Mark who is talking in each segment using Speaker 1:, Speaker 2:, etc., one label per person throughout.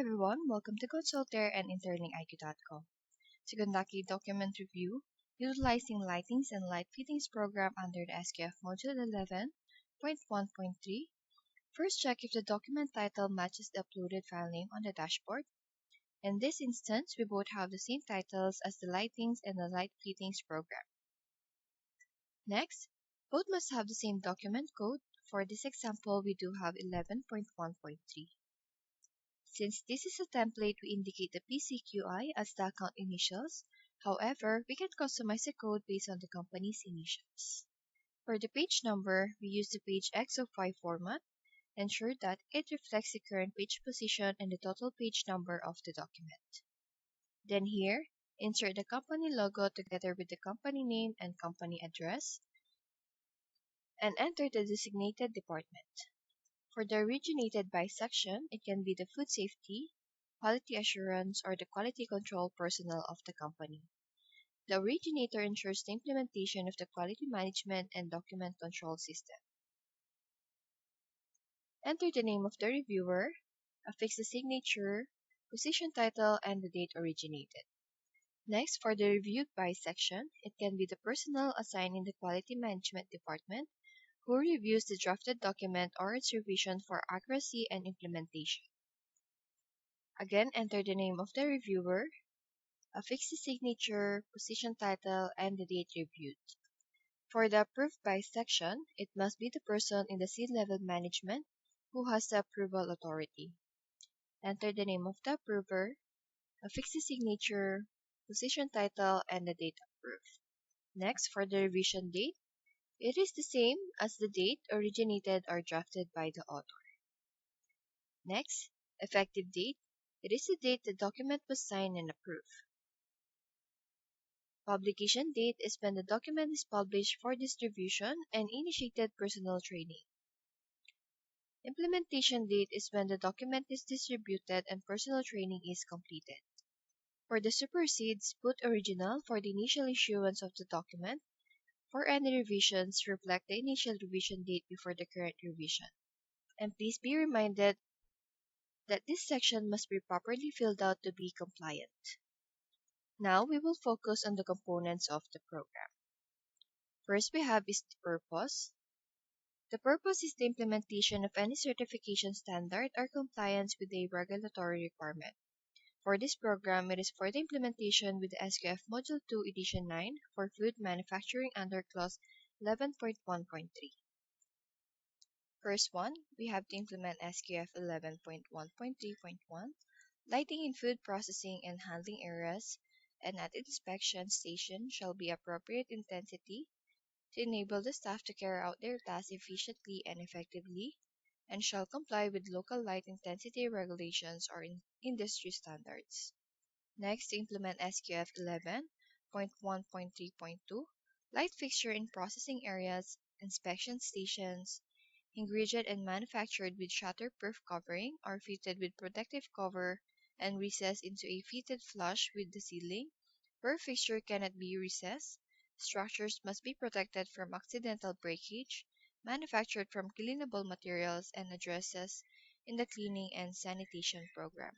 Speaker 1: everyone, welcome to Consulter and InterlingIQ.com. To conduct a document review utilizing Lightings and Light Fittings program under the SQF Module 11.1.3, first check if the document title matches the uploaded file name on the dashboard. In this instance, we both have the same titles as the Lightings and the Light Fittings program. Next, both must have the same document code. For this example, we do have 11.1.3. Since this is a template, we indicate the PCQI as the account initials. However, we can customize the code based on the company's initials. For the page number, we use the page X05 format. Ensure that it reflects the current page position and the total page number of the document. Then here, insert the company logo together with the company name and company address, and enter the designated department. For the originated by section, it can be the food safety, quality assurance, or the quality control personnel of the company. The originator ensures the implementation of the quality management and document control system. Enter the name of the reviewer, affix the signature, position title, and the date originated. Next, for the reviewed by section, it can be the personnel assigned in the quality management department who reviews the drafted document or its revision for accuracy and implementation. Again, enter the name of the reviewer, affix the signature, position title, and the date reviewed. For the approved by section, it must be the person in the C-level management who has the approval authority. Enter the name of the approver, affix the signature, position title, and the date approved. Next, for the revision date, it is the same as the date originated or drafted by the author. Next, effective date. It is the date the document was signed and approved. Publication date is when the document is published for distribution and initiated personal training. Implementation date is when the document is distributed and personal training is completed. For the supersedes, put original for the initial issuance of the document. For any revisions, reflect the initial revision date before the current revision. And please be reminded that this section must be properly filled out to be compliant. Now we will focus on the components of the program. First we have is the purpose. The purpose is the implementation of any certification standard or compliance with a regulatory requirement. For this program, it is for the implementation with the SQF Module 2 Edition 9 for food manufacturing under Clause 11.1.3. First one, we have to implement SQF 11.1.3.1, lighting in food processing and handling areas and at inspection station shall be appropriate intensity to enable the staff to carry out their tasks efficiently and effectively, and shall comply with local light intensity regulations or industry standards. Next, to implement SQF 11.1.3.2, light fixture in processing areas, inspection stations, ingredient and manufactured with shatterproof covering or fitted with protective cover and recessed into a fitted flush with the ceiling, where fixture cannot be recessed. Structures must be protected from accidental breakage, manufactured from cleanable materials, and addresses in the cleaning and sanitation program.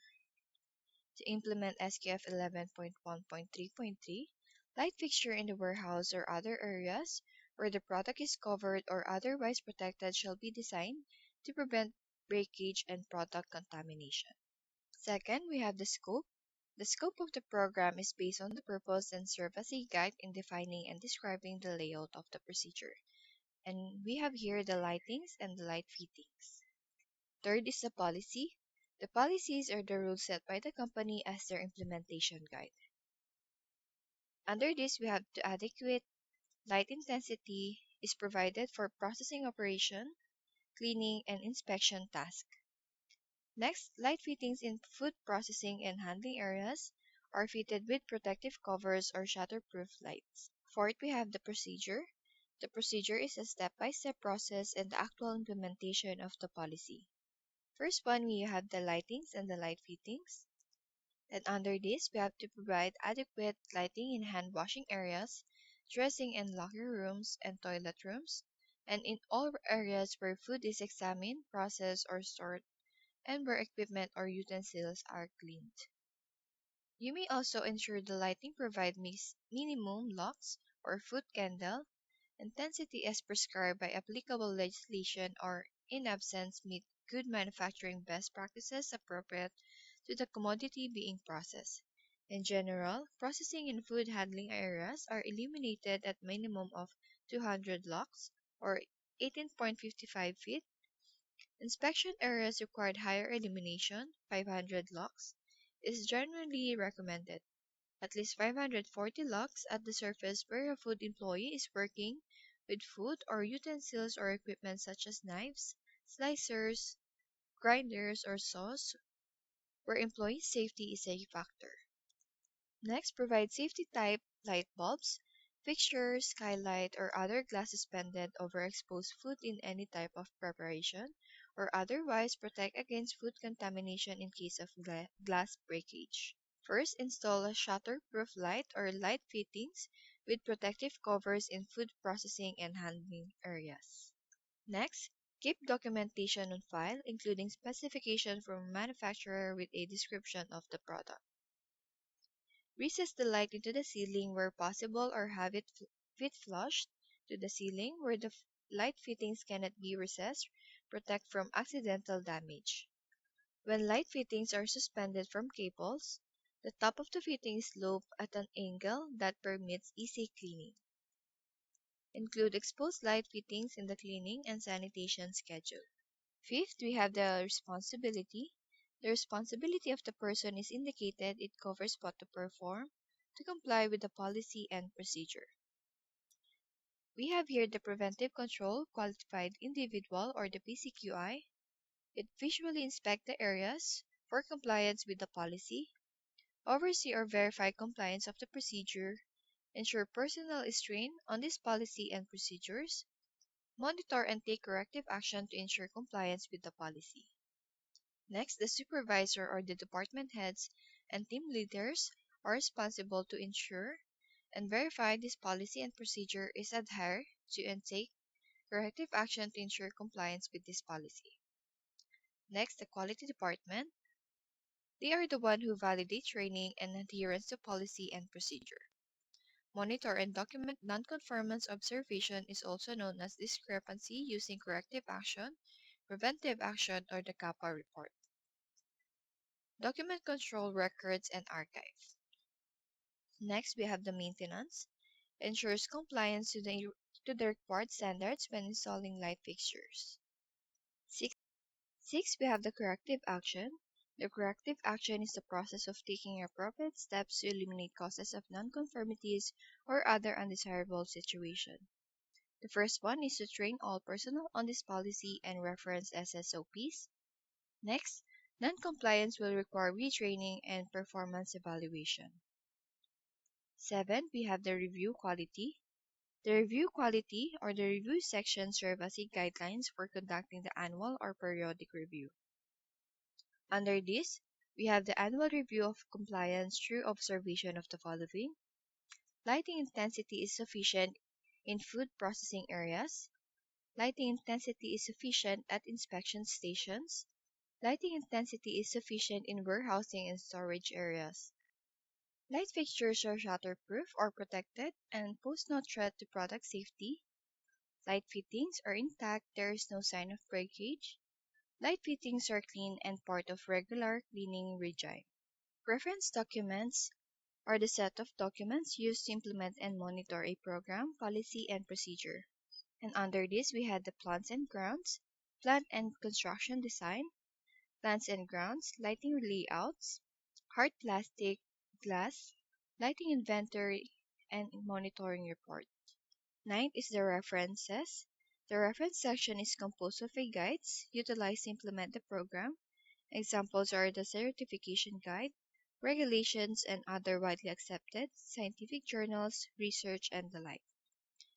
Speaker 1: To implement SQF 11.1.3.3, light fixture in the warehouse or other areas where the product is covered or otherwise protected shall be designed to prevent breakage and product contamination. Second, we have the scope. The scope of the program is based on the purpose and serve as a guide in defining and describing the layout of the procedure. And we have here the lightings and the light fittings. Third is the policy. The policies are the rules set by the company as their implementation guide. Under this, we have the adequate light intensity is provided for processing operation, cleaning, and inspection tasks. Next, light fittings in food processing and handling areas are fitted with protective covers or shatterproof lights. Fourth, we have the procedure. The procedure is a step-by-step process and the actual implementation of the policy. First one, we have the lightings and the light fittings. And under this, we have to provide adequate lighting in hand washing areas, dressing and locker rooms, and toilet rooms, and in all areas where food is examined, processed, or stored. and where equipment or utensils are cleaned. You may also ensure the lighting provide minimum lux or foot candle intensity as prescribed by applicable legislation or, in absence, meet good manufacturing best practices appropriate to the commodity being processed. In general, processing and food handling areas are illuminated at minimum of 200 lux or 18.55 feet. Inspection areas required higher illumination, 500 lux, is generally recommended. At least 540 lux at the surface where a food employee is working with food or utensils or equipment such as knives, slicers, grinders, or saws, where employee safety is a factor. Next, provide safety type light bulbs, fixtures, skylight, or other glass suspended over exposed food in any type of preparation, or otherwise protect against food contamination in case of glass breakage. First, install a shutter-proof light or light fittings with protective covers in food processing and handling areas. Next, keep documentation on file, including specification from manufacturer with a description of the product. Recess the light into the ceiling where possible or have it fit flush to the ceiling where the light fittings cannot be recessed. Protect from accidental damage. When light fittings are suspended from cables, the top of the fitting is sloped at an angle that permits easy cleaning. Include exposed light fittings in the cleaning and sanitation schedule. Fifth, we have the responsibility. The responsibility of the person is indicated. It covers what to perform to comply with the policy and procedure. We have here the Preventive Control Qualified Individual or the PCQI. It visually inspects the areas for compliance with the policy, oversee or verify compliance of the procedure, ensure personnel is trained on this policy and procedures, monitor and take corrective action to ensure compliance with the policy. Next, the supervisor or the department heads and team leaders are responsible to ensure and verify this policy and procedure is adhered to and take corrective action to ensure compliance with this policy. Next, the quality department. They are the one who validate training and adherence to policy and procedure. Monitor and document nonconformance observation is also known as discrepancy using corrective action, preventive action, or the CAPA report. Document control records and archive. Next, we have the maintenance. Ensures compliance to the required standards when installing light fixtures. Six, Six, we have the corrective action. The corrective action is the process of taking appropriate steps to eliminate causes of nonconformities or other undesirable situation. The first one is to train all personnel on this policy and reference SSOPs. Next, noncompliance will require retraining and performance evaluation. 7, we have the review quality. The review quality or the review section serve as a guidelines for conducting the annual or periodic review. Under this, we have the annual review of compliance through observation of the following. Lighting intensity is sufficient in food processing areas. Lighting intensity is sufficient at inspection stations. Lighting intensity is sufficient in warehousing and storage areas. Light fixtures are shutterproof or protected and pose no threat to product safety. Light fittings are intact, there is no sign of breakage. Light fittings are clean and part of regular cleaning regime. Reference documents are the set of documents used to implement and monitor a program, policy, and procedure. And under this, we had the plans and grounds, plant and construction design, plans and grounds, lighting layouts, hard plastic, glass, lighting inventory, and monitoring report. Ninth is the references. The reference section is composed of a guides utilized to implement the program. Examples are the certification guide, regulations, and other widely accepted scientific journals, research, and the like.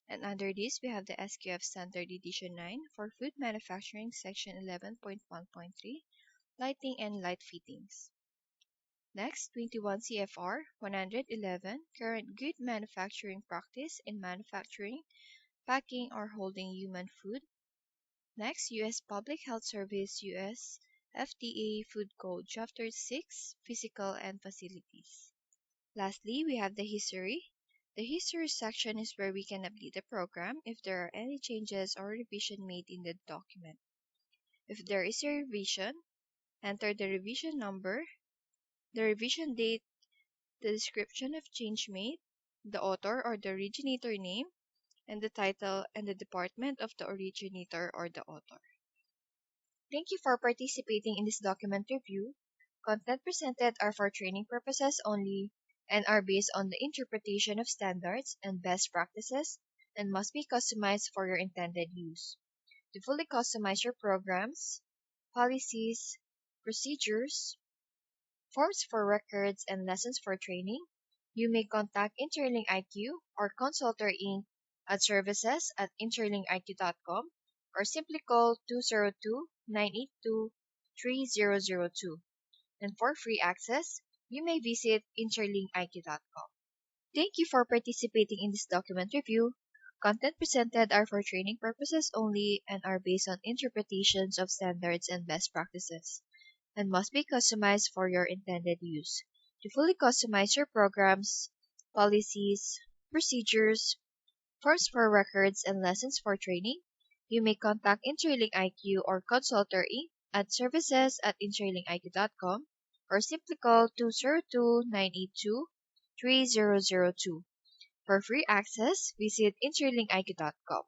Speaker 1: And under this, we have the SQF Standard Edition 9 for Food Manufacturing Section 11.1.3, Lighting and Light Fittings. Next, 21 CFR 111, Current Good Manufacturing Practice in Manufacturing, Packing, or Holding Human Food. Next, U.S. Public Health Service, U.S. FDA Food Code Chapter 6, Physical and Facilities. Lastly, we have the history. The history section is where we can update the program if there are any changes or revision made in the document. If there is a revision, enter the revision number, the revision date, the description of change made, the author or the originator name, and the title and the department of the originator or the author. Thank you for participating in this document review. Content presented are for training purposes only and are based on the interpretation of standards and best practices and must be customized for your intended use. To fully customize your programs, policies, procedures, forms for records, and lessons for training, you may contact Interlink IQ or Consultor Inc. at services@interlinkiq.com or simply call 202-982-3002. And for free access, you may visit interlinkiq.com. Thank you for participating in this document review. Content presented are for training purposes only and are based on interpretations of standards and best practices and must be customized for your intended use. To fully customize your programs, policies, procedures, forms for records, and lessons for training, you may contact Interlink IQ or Consultor Inc. at services@interlinkiq.com or simply call 202-982-3002. For free access, visit interlinkiq.com.